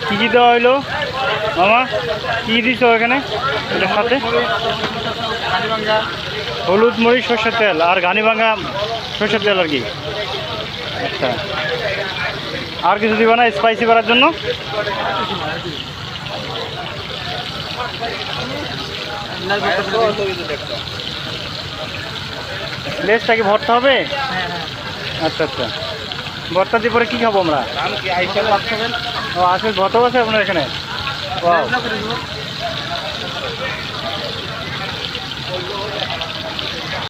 কি কি দেওয়া হইলো মামা? কি দিছো এখানে এটার সাথে? হলুদ মরিচ সর্ষের তেল আর ঘানি ভাঙা সর্ষের তেল আর কি। আচ্ছা, আর কিছু দিবা না স্পাইসি করার জন্য? লেসটা কি ভর্তা হবে? আচ্ছা আচ্ছা, ভর্তা দিয়ে পরে কী খাবো আমরা? ও আসলে ভর্তাও আছে আপনার এখানে?